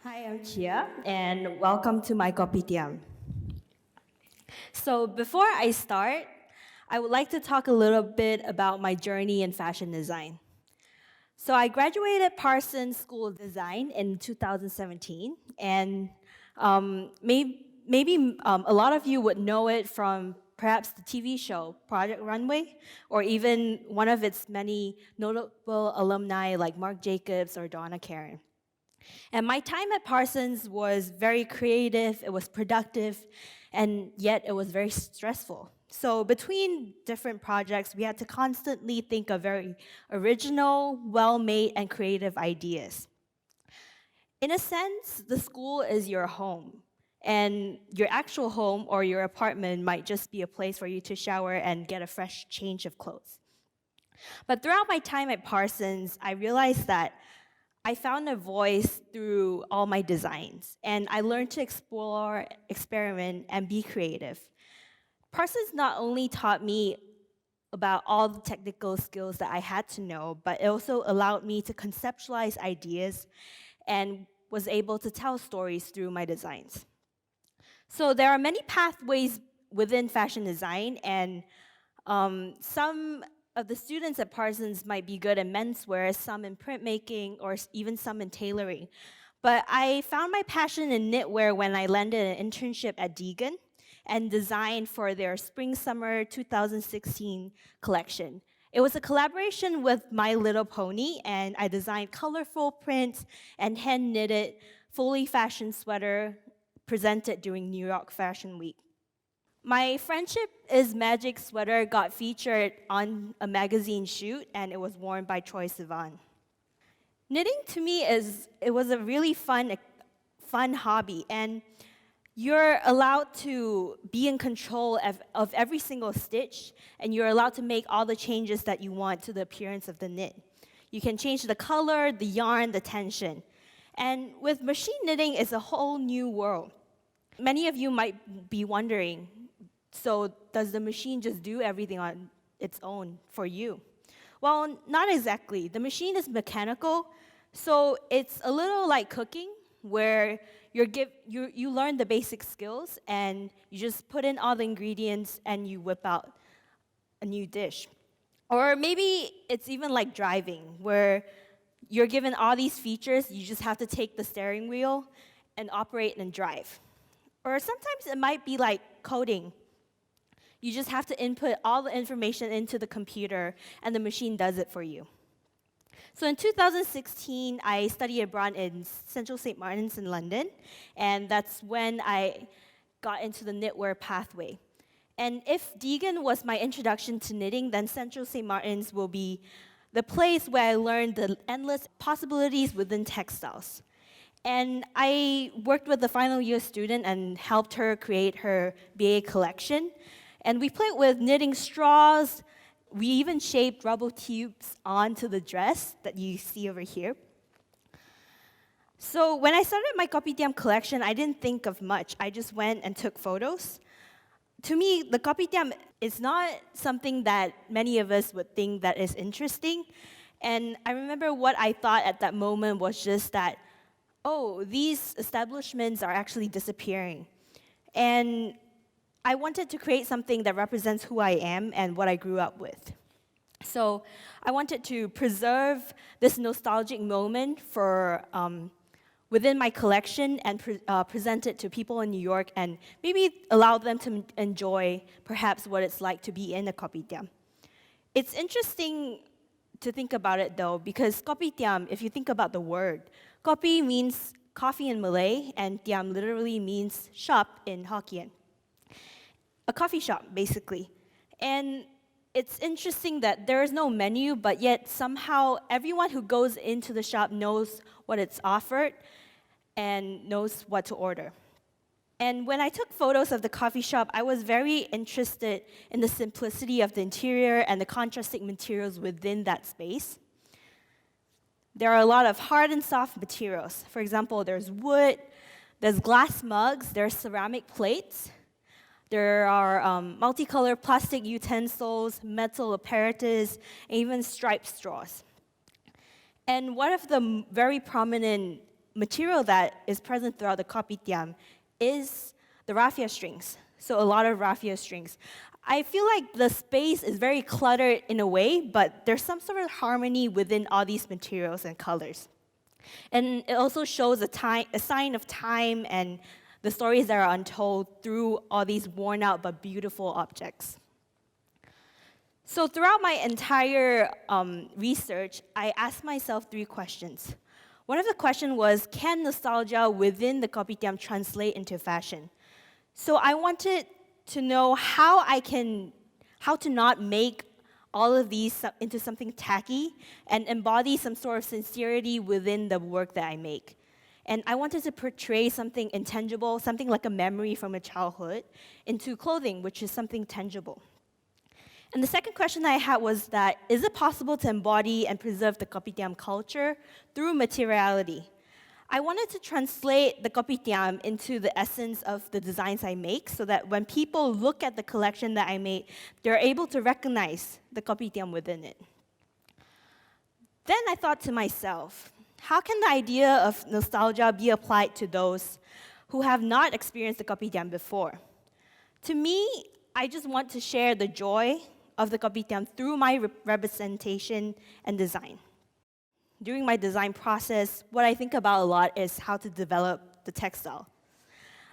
Hi, I'm Chia, and welcome to my Kopitiam. So before I start, I would like to talk a little bit about my journey in fashion design. So I graduated Parsons School of Design in 2017, and maybe a lot of you would know it from perhaps the TV show Project Runway, or even one of its many notable alumni like Marc Jacobs or Donna Karan. And my time at Parsons was very creative, it was productive, and yet it was very stressful. So between different projects, we had to constantly think of very original, well-made, and creative ideas. In a sense, the school is your home, and your actual home or your apartment might just be a place for you to shower and get a fresh change of clothes. But throughout my time at Parsons, I realized that I found a voice through all my designs, and I learned to explore, experiment, and be creative. Parsons not only taught me about all the technical skills that I had to know, but it also allowed me to conceptualize ideas and was able to tell stories through my designs. So there are many pathways within fashion design, and some of the students at Parsons might be good in menswear, some in printmaking, or even some in tailoring. But I found my passion in knitwear when I landed an internship at Deegan and designed for their Spring-Summer 2016 collection. It was a collaboration with My Little Pony, and I designed colorful prints and hand-knitted, fully fashioned sweater presented during New York Fashion Week. My Friendship is Magic sweater got featured on a magazine shoot, and it was worn by Troye Sivan. Knitting to me was a really fun hobby, and you're allowed to be in control of every single stitch, and you're allowed to make all the changes that you want to the appearance of the knit. You can change the color, the yarn, the tension. And with machine knitting, it's a whole new world. Many of you might be wondering, so does the machine just do everything on its own for you? Well, not exactly. The machine is mechanical, so it's a little like cooking, where you learn the basic skills and you just put in all the ingredients and you whip out a new dish. Or maybe it's even like driving, where you're given all these features, you just have to take the steering wheel and operate and drive. Or sometimes it might be like coding. You just have to input all the information into the computer, and the machine does it for you. So in 2016, I studied abroad in Central St. Martin's in London, and that's when I got into the knitwear pathway. And if Deegan was my introduction to knitting, then Central St. Martin's will be the place where I learned the endless possibilities within textiles. And I worked with a final year student and helped her create her BA collection. And we played with knitting straws. We even shaped rubber tubes onto the dress that you see over here. So when I started my Kopitiam collection, I didn't think of much. I just went and took photos. To me, the Kopitiam is not something that many of us would think that is interesting. And I remember what I thought at that moment was just that, oh, these establishments are actually disappearing. And I wanted to create something that represents who I am and what I grew up with. So I wanted to preserve this nostalgic moment for within my collection and present it to people in New York and maybe allow them to enjoy perhaps what it's like to be in a kopitiam. It's interesting to think about it though, because kopitiam, if you think about the word, kopi means coffee in Malay, and tiam literally means shop in Hokkien. A coffee shop, basically. And it's interesting that there is no menu, but yet somehow everyone who goes into the shop knows what it's offered and knows what to order. And when I took photos of the coffee shop, I was very interested in the simplicity of the interior and the contrasting materials within that space. There are a lot of hard and soft materials. For example, there's wood, there's glass mugs, there's ceramic plates. There are multicolored plastic utensils, metal apparatus, and even striped straws. And one of the very prominent material that is present throughout the Kopitiam is the raffia strings. So a lot of raffia strings. I feel like the space is very cluttered in a way, but there's some sort of harmony within all these materials and colors. And it also shows a sign of time and the stories that are untold through all these worn out but beautiful objects. So throughout my entire research, I asked myself 3 questions. One of the questions was, can nostalgia within the Kopitiam translate into fashion? So I wanted to know how to not make all of these into something tacky and embody some sort of sincerity within the work that I make. And I wanted to portray something intangible, something like a memory from a childhood, into clothing, which is something tangible. And the second question I had was that, is it possible to embody and preserve the Kopitiam culture through materiality? I wanted to translate the Kopitiam into the essence of the designs I make so that when people look at the collection that I made, they're able to recognize the Kopitiam within it. Then I thought to myself, how can the idea of nostalgia be applied to those who have not experienced the Kopitiam before? To me, I just want to share the joy of the Kopitiam through my representation and design. During my design process, what I think about a lot is how to develop the textile.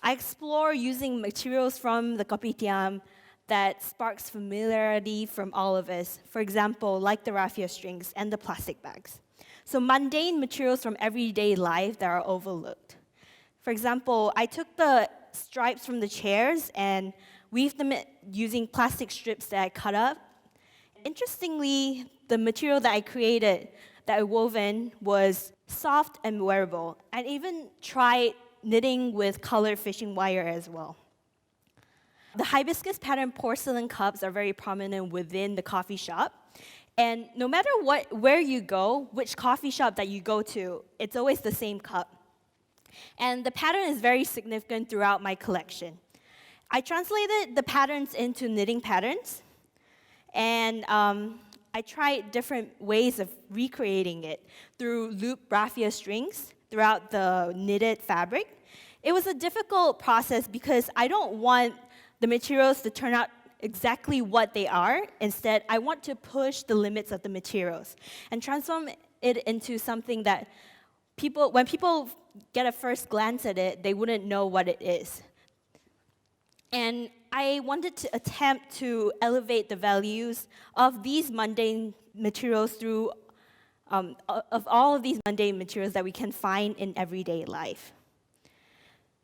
I explore using materials from the Kopitiam that sparks familiarity from all of us, for example, like the raffia strings and the plastic bags. So mundane materials from everyday life that are overlooked. For example, I took the stripes from the chairs and weaved them using plastic strips that I cut up. Interestingly, the material that I created, that I wove in, was soft and wearable. I even tried knitting with colored fishing wire as well. The hibiscus pattern porcelain cups are very prominent within the coffee shop. And no matter where you go, which coffee shop that you go to, it's always the same cup. And the pattern is very significant throughout my collection. I translated the patterns into knitting patterns, and I tried different ways of recreating it through loop raffia strings throughout the knitted fabric. It was a difficult process because I don't want the materials to turn out exactly what they are. Instead, I want to push the limits of the materials and transform it into something that when people get a first glance at it, they wouldn't know what it is. And I wanted to attempt to elevate the values of these mundane materials through, of all of these mundane materials that we can find in everyday life.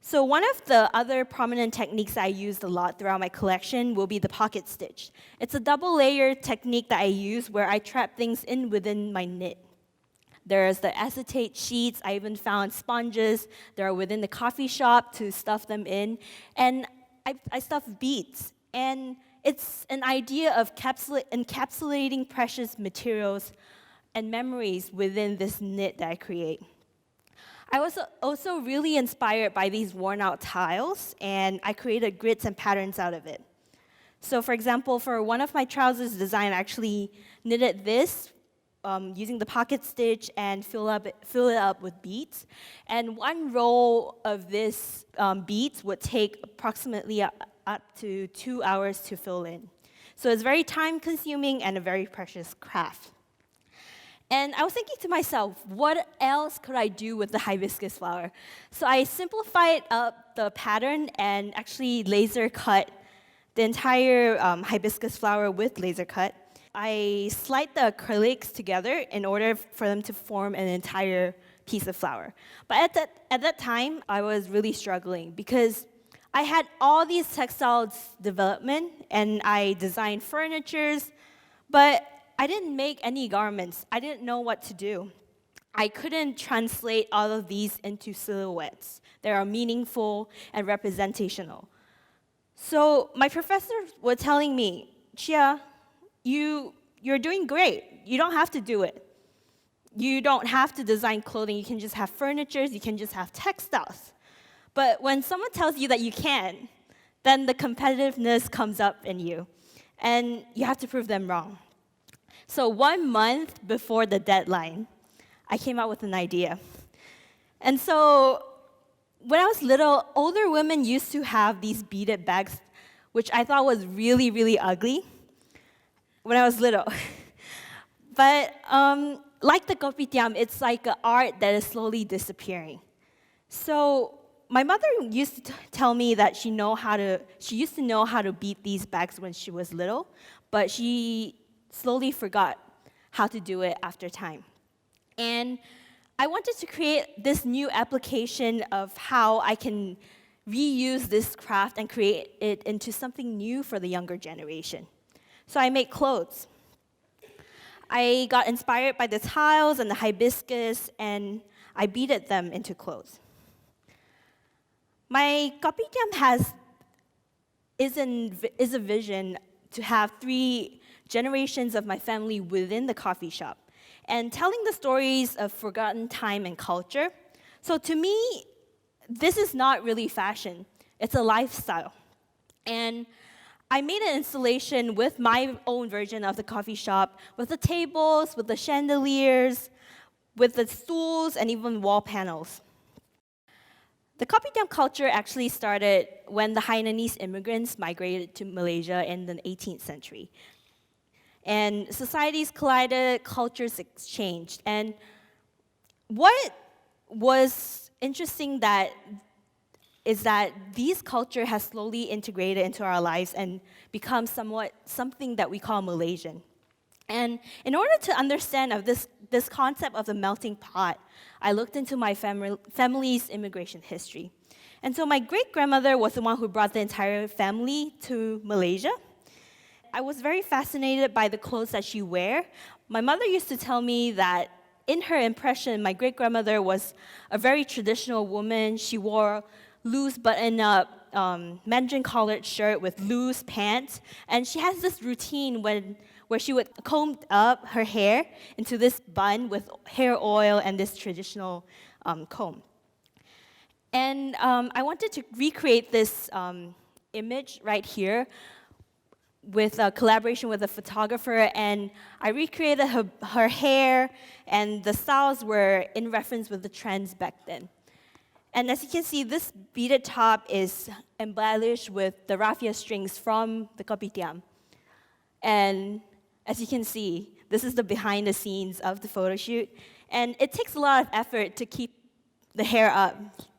So one of the other prominent techniques I used a lot throughout my collection will be the pocket stitch. It's a double-layer technique that I use where I trap things in within my knit. There's the acetate sheets. I even found sponges that are within the coffee shop to stuff them in. And I stuff beads. And it's an idea of encapsulating precious materials and memories within this knit that I create. I was also really inspired by these worn-out tiles, and I created grids and patterns out of it. So for example, for one of my trousers design, I actually knitted this using the pocket stitch and fill it up with beads. And one roll of this beads would take approximately up to 2 hours to fill in. So it's very time-consuming and a very precious craft. And I was thinking to myself, what else could I do with the hibiscus flower? So I simplified up the pattern and actually laser cut the entire hibiscus flower with laser cut. I slide the acrylics together in order for them to form an entire piece of flower. But at that time, I was really struggling because I had all these textiles development and I designed furnitures, but I didn't make any garments. I didn't know what to do. I couldn't translate all of these into silhouettes that are meaningful and representational. So my professors were telling me, Chia, you're doing great. You don't have to do it. You don't have to design clothing. You can just have furniture. You can just have textiles. But when someone tells you that you can, then the competitiveness comes up in you, and you have to prove them wrong. So 1 month before the deadline, I came out with an idea. And so when I was little, older women used to have these beaded bags, which I thought was really, really ugly when I was little. But like the Kopitiam, it's like an art that is slowly disappearing. So my mother used to tell me that she used to know how to beat these bags when she was little, but she slowly forgot how to do it after time. And I wanted to create this new application of how I can reuse this craft and create it into something new for the younger generation. So I made clothes. I got inspired by the tiles and the hibiscus, and I beaded them into clothes. My Kopitiam is a vision to have 3 generations of my family within the coffee shop, and telling the stories of forgotten time and culture. So to me, this is not really fashion, it's a lifestyle. And I made an installation with my own version of the coffee shop, with the tables, with the chandeliers, with the stools, and even wall panels. The Kopitiam culture actually started when the Hainanese immigrants migrated to Malaysia in the 18th century. And societies collided, cultures exchanged. And what was interesting is that these culture has slowly integrated into our lives and become something that we call Malaysian. And in order to understand of this concept of the melting pot, I looked into my family's immigration history. And so my great-grandmother was the one who brought the entire family to Malaysia. I was very fascinated by the clothes that she wore. My mother used to tell me that in her impression, my great-grandmother was a very traditional woman. She wore loose button-up Mandarin collared shirt with loose pants. And she has this routine where she would comb up her hair into this bun with hair oil and this traditional comb. And I wanted to recreate this image right here with a collaboration with a photographer, and I recreated her hair, and the styles were in reference with the trends back then. And as you can see, this beaded top is embellished with the raffia strings from the Kopitiam. And as you can see, this is the behind the scenes of the photo shoot. And it takes a lot of effort to keep the hair up,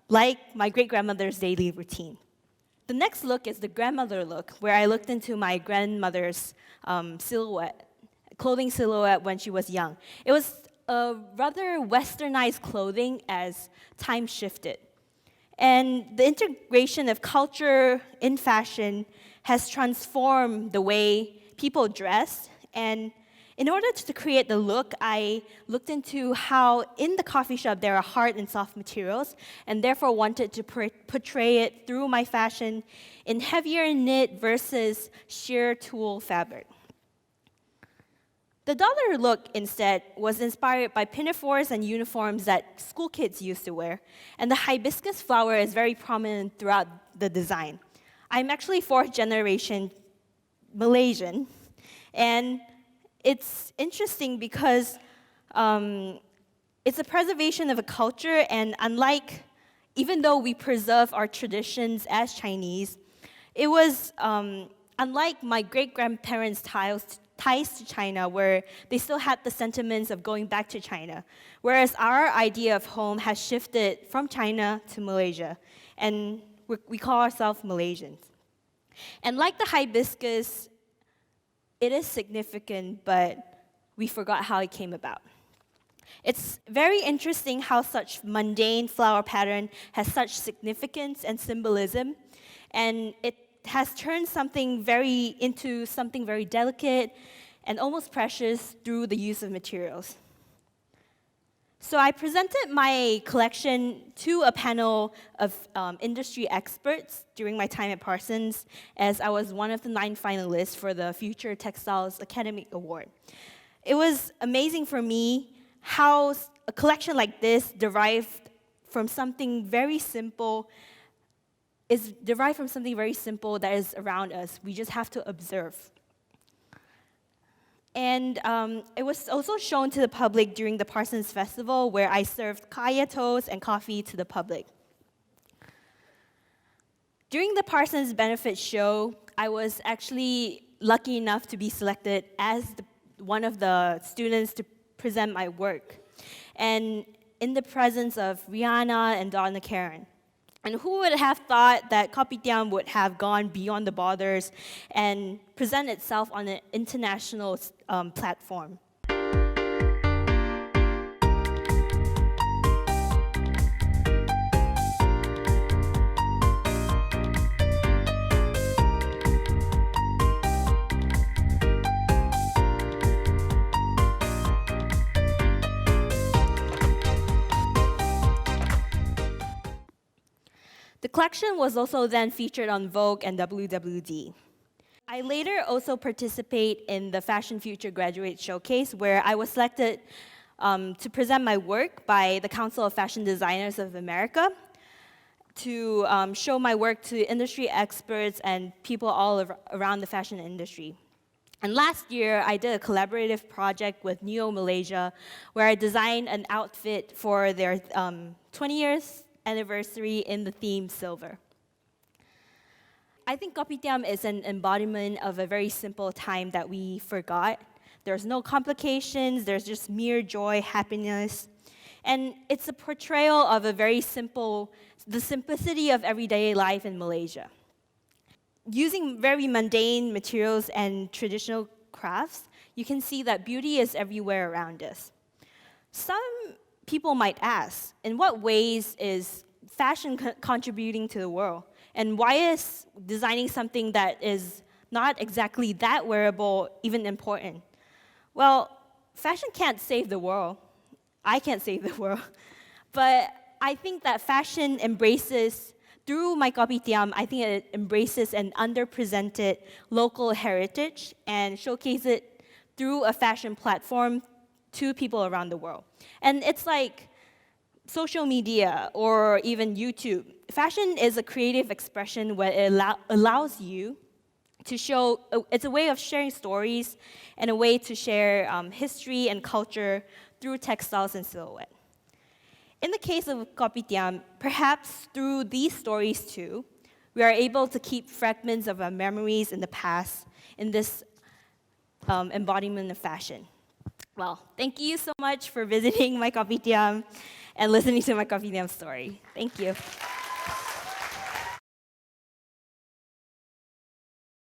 like my great-grandmother's daily routine. The next look is the grandmother look, where I looked into my grandmother's clothing silhouette when she was young. It was a rather westernized clothing as time shifted. And the integration of culture in fashion has transformed the way people dress. And in order to create the look, I looked into how in the coffee shop there are hard and soft materials, and therefore wanted to portray it through my fashion in heavier knit versus sheer tulle fabric. The dollar look, instead, was inspired by pinafores and uniforms that school kids used to wear, and the hibiscus flower is very prominent throughout the design. I'm actually 4th generation Malaysian, and it's interesting because it's a preservation of a culture, and even though we preserve our traditions as Chinese, it was unlike my great-grandparents' ties to China, where they still had the sentiments of going back to China, whereas our idea of home has shifted from China to Malaysia, and we call ourselves Malaysians. And like the hibiscus, it is significant, but we forgot how it came about. It's very interesting how such mundane flower pattern has such significance and symbolism, and it has turned into something very delicate and almost precious through the use of materials. So I presented my collection to a panel of industry experts during my time at Parsons, as I was one of the 9 finalists for the Future Textiles Academic Award. It was amazing for me how a collection like this derived from something very simple that is around us. We just have to observe. And it was also shown to the public during the Parsons Festival, where I served kaya toast and coffee to the public. During the Parsons Benefit Show, I was actually lucky enough to be selected as one of the students to present my work, and in the presence of Rihanna and Donna Karen. And who would have thought that Kopitiam would have gone beyond the borders and present itself on an international platform? The collection was also then featured on Vogue and WWD. I later also participate in the Fashion Future Graduate Showcase, where I was selected to present my work by the Council of Fashion Designers of America to show my work to industry experts and people all around the fashion industry. And last year, I did a collaborative project with Neo Malaysia, where I designed an outfit for their 20 years anniversary in the theme silver. I think Kopitiam is an embodiment of a very simple time that we forgot. There's no complications, there's just mere joy, happiness. And it's a portrayal of a very simple, the simplicity of everyday life in Malaysia. Using very mundane materials and traditional crafts, you can see that beauty is everywhere around us. Some people might ask, in what ways is fashion contributing to the world? And why is designing something that is not exactly that wearable even important? Well, fashion can't save the world. I can't save the world. But I think that fashion embraces, through my Kopitiam, I think it embraces an underrepresented local heritage and showcases it through a fashion platform to people around the world. And it's like social media or even YouTube. Fashion is a creative expression where it allows you to show, it's a way of sharing stories and a way to share history and culture through textiles and silhouette. In the case of Kopitiam, perhaps through these stories too, we are able to keep fragments of our memories in the past in this embodiment of fashion. Well, thank you so much for visiting my Kopitiam and listening to my Kopitiam story. Thank you.